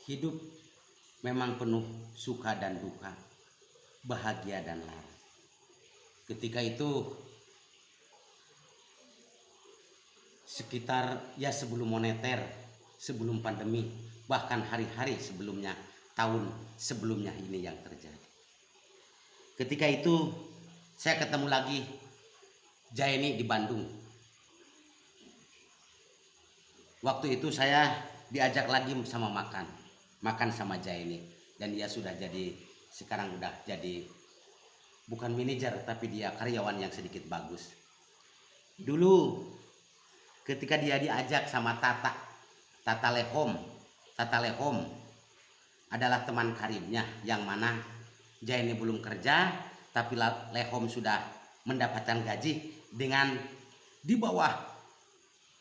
Hidup memang penuh suka dan duka, bahagia dan lara. Ketika itu sekitar sebelum moneter, sebelum pandemi, bahkan hari-hari sebelumnya, tahun sebelumnya ini yang terjadi. Ketika itu saya ketemu lagi Jaini di Bandung. Waktu itu saya diajak lagi sama makan sama Jaini, dan dia sudah sekarang udah jadi bukan manajer tapi dia karyawan yang sedikit bagus. Dulu ketika dia diajak sama Tata Lehom adalah teman karibnya, yang mana Jaini belum kerja tapi Lehom sudah mendapatkan gaji dengan di bawah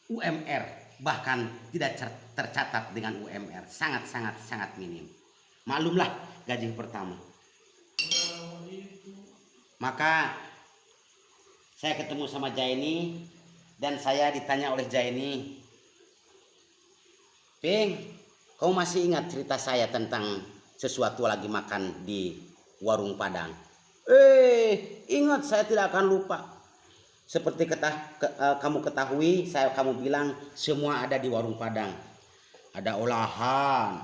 UMR, bahkan tidak tercatat dengan UMR, sangat minim. Maklumlah gaji pertama. Maka saya ketemu sama Jaini dan saya ditanya oleh Jaini, "Ping, kau masih ingat cerita saya tentang sesuatu lagi makan di warung Padang?" Ingat, saya tidak akan lupa. Seperti kamu ketahui, kamu bilang semua ada di warung Padang. Ada olahan,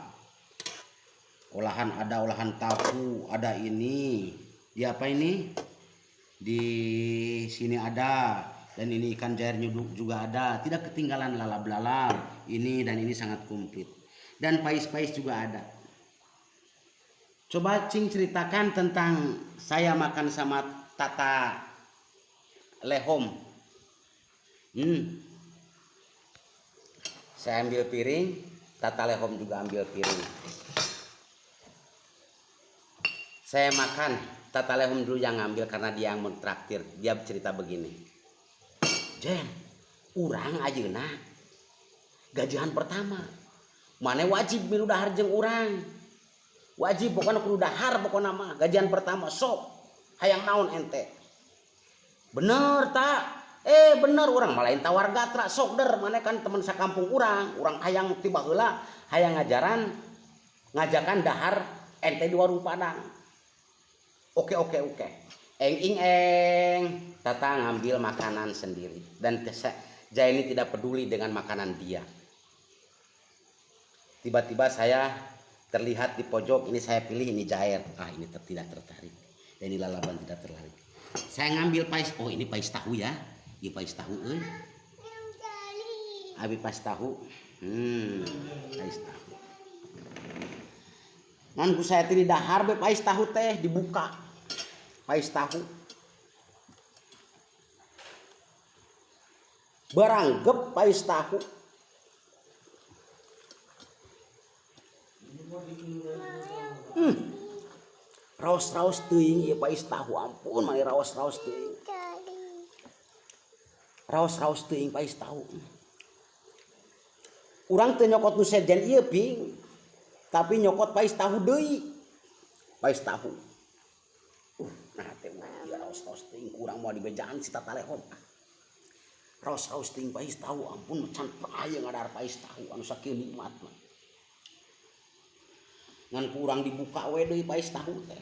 ada olahan tahu, ada ini. Di apa ini? Di sini ada, dan ini ikan jair nyuduk juga ada. Tidak ketinggalan lalap-lalap. Ini dan ini sangat komplit. Dan pais-pais juga ada. Coba Cing ceritakan tentang saya makan sama Tata Lehom. Saya ambil piring, Tata Lehom juga ambil piring. Saya makan, Tata Lehom dulu yang ngambil karena dia yang mentraktir. Dia cerita begini, "Jen, urang ayeuna gajian pertama, mana wajib milu dahar jeung urang. Wajib pokoknya kudu dahar, pokoknya mah gajian pertama sok hayang naon ente." "Bener tak?" Bener, urang malain tawar gatra sok der, mana kan teman sakampung urang hayang tiba heula hayang ngajakan dahar ente di warung Padang. Oke. Eng, Tata ngambil makanan sendiri dan Jaini tidak peduli dengan makanan dia. Tiba-tiba saya terlihat di pojok, ini saya pilih, ini jair. Ini tidak tertarik. Dan ini lalaban tidak tertarik. Saya ngambil pais, ini pais tahu ya. Ini pais tahu Abi pais tahu. Pais tahu. Ngan saya tadi dahar be pais tahu teh dibuka. Pais tahu. Baranggep pais tahu. Raos-raos teuing ieu pais tahu, ampun mani raos-raos teuing. Raos-raos teuing pais tahu. Urang teu nyokot nu sejen ieu Ping, tapi nyokot pais tahu deui. Pais tahu. Nah teh urang raos-raos teuing kurang moal dibejaan si Tata Lehom. Raos-raos teuing pais tahu, ampun can aya ngadahar pais tahu anu sakieu nikmat mah. Ngan kurang dibuka we deui pais tahu teh.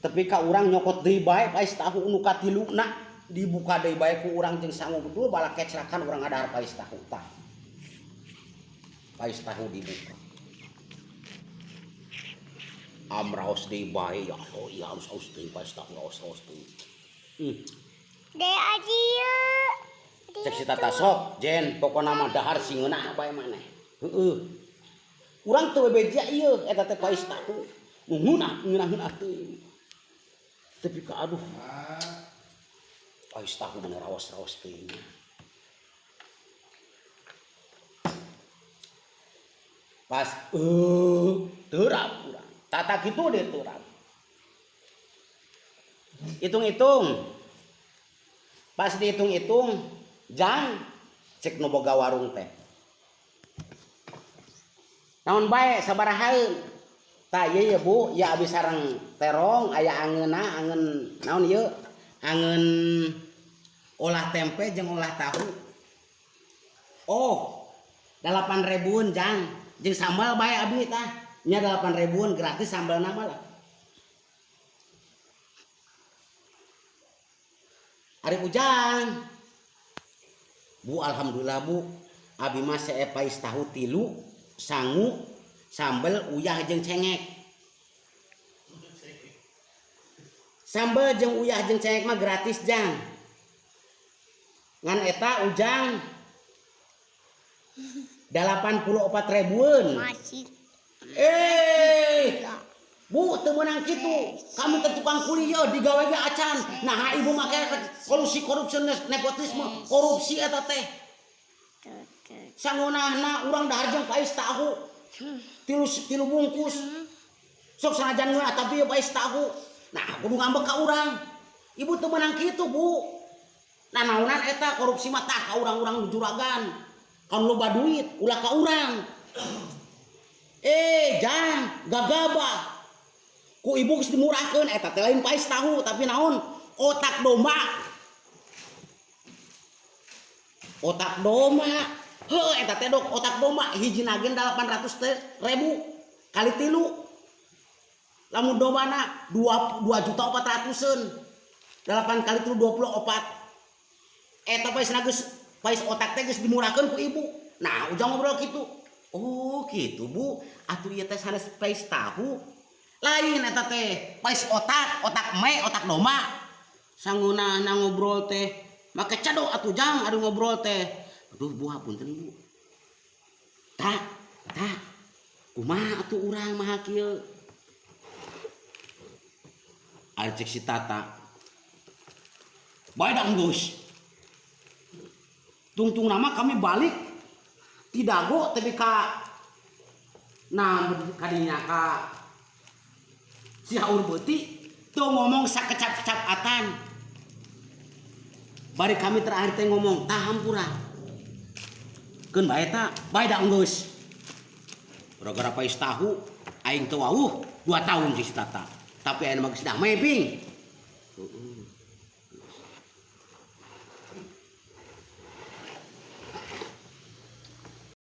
Tapi ka urang nyokot deui bae pais tahu nu katiluna, dibuka deui bae ku urang jeung sangu betul bala kecrakan urang ngadahar pais tahu tah. Pais tahu dibuka. Raos deui bae ya Allah, ieu raos deui pais tahu, raos deui. Dek aji yeuh. Cek si Tata sok, Jen, pokona mah dahar si ngeunah bae maneh. Heueuh. Urang teu bebeja ieu eta teh pais tahu. Ngeunah teuing. Tapi aduh. Pais tahu maneh raos teuing. Pas teurap urang. Tata kitu deh teurap. Hitung-hitung. Pas dihitung-hitung, jang cek nu boga warung teh. Naon bae sabarahaeun? Tah ieu ya Bu, ya abis sareng terong aya angeunna, angeun naon ieu? Angeun olah tempe jeung olah tahu. 8.000 jang jeung sambal bae abdi tah nya 8.000 gratis sambal nama lah. Ari Ujang Bu alhamdulillah Bu abi mah sae pais tahu 3 sangu sambal uyah jeung cengek. Sambal jeung uyah jeung cengek mah gratis jang. Ngan eta Ujang 84.000. Masih. Bu teu meunang kitu. Kamu teh tukang kuliah digawe ge acan. Nah ibu make korupsi nepotisme, korupsi eta teh. Sangunahna urang dahar jeung pais tahu. Tilu bungkus. Sok sanajan mah tapi ya pais tahu. Nah kudu ngambek ka urang. Ibu teu meunang kitu, Bu. Nah naonan eta korupsi mah tah ka urang-urang juragan. Kan loba duit ulah ka urang. Jang gagabah. Ku ibu geus dimurahkeun eta teh lain pais tahu tapi naon? Otak domba. Otak domba. Heuh eta teh dok otak domba hiji nagen 800.000 kali 3. Lamun dombana 2.400.000-eun. 8 kali 3 24. Eta pais geus pais otak teh geus dimurahkeun ku ibu. Nah Ujang ngobrol kitu. Oh gitu Bu. Atuh ieu teh sanes pais tahu. Lain eta teh pais otak me otak domba. Sangunahna ngobrol teh make cadok atuh Jang ari ngobrol teh. Aduh Bu hapunten Bu. Tak. Kumaha atuh urang mah kieu? Ari cek si Tata. Bae da enggeus. Tungtung nama kami balik ti Dago tapi ka kadinya ka si haur beuti teu ngomong sakecap-kecapatan. Bari kami terakhir teh ngomong tah hampura. Keun bae ta, bae da enggeus. Gara-gara pais tahu aing teu wawuh 2 tahun si Tata. Tapi ayeuna mah geus dah meping.